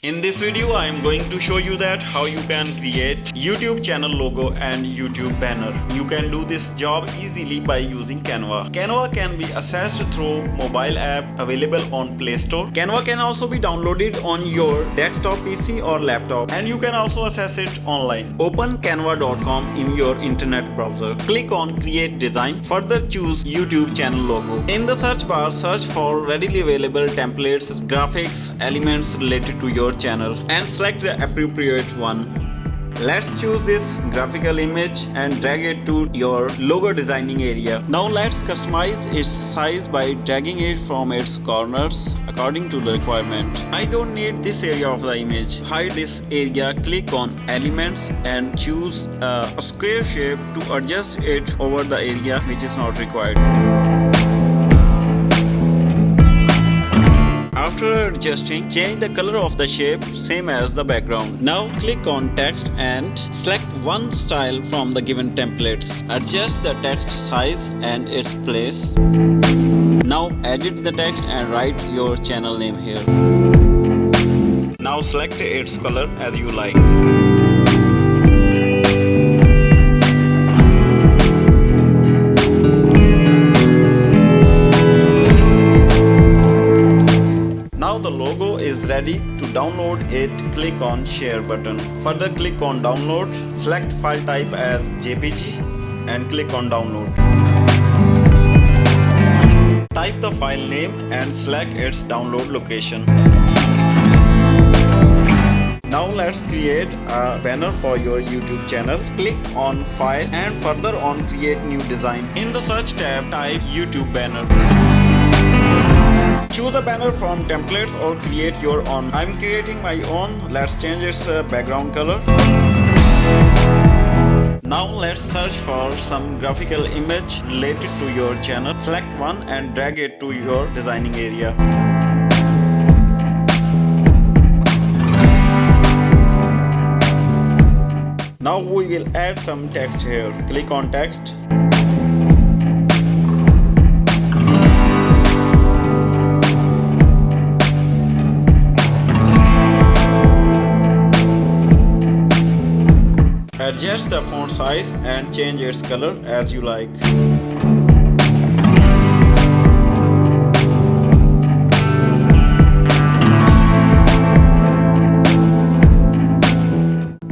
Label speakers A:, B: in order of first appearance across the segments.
A: In this video, I am going to show you that how you can create YouTube channel logo and YouTube banner. You can do this job easily by using Canva. Canva can be accessed through mobile app available on Play Store. Canva can also be downloaded on your desktop PC or laptop, and you can also access it online. Open canva.com in your internet browser. Click on create design. Further choose YouTube channel logo. In the search bar, search for readily available templates, graphics, elements related to your channel and select the appropriate one. Let's choose this graphical image and drag it to your logo designing area. Now let's customize its size by dragging it from its corners according to the requirement. I don't need this area of the image. Hide this area, click on elements and choose a square shape to adjust it over the area which is not required. After adjusting, change the color of the shape same as the background. Now click on text and select one style from the given templates. Adjust the text size and its place. Now edit the text and write your channel name here. Now select its color as you like. Now the logo is ready. To download it, click on share button. Further click on download, select file type as JPG and click on download. Type the file name and select its download location. Now let's create a banner for your YouTube channel. Click on file and further on create new design. In the search tab, type YouTube banner. Choose a banner from templates or create your own. I'm creating my own. Let's change its background color. Now let's search for some graphical image related to your channel. Select one and drag it to your designing area. Now we will add some text here. Click on text. Adjust the font size and change its color as you like.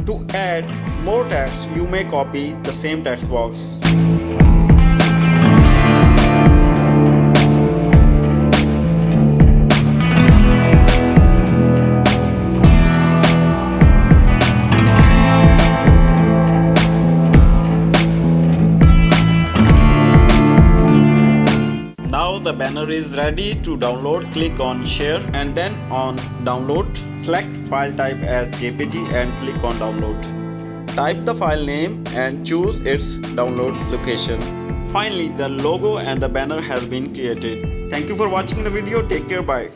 A: To add more text, you may copy the same text box. Now the banner is ready to download. Click on share and then on download. Select file type as JPG and click on download. Type the file name and choose its download location. Finally, the logo and the banner has been created. Thank you for watching the video. Take care. Bye.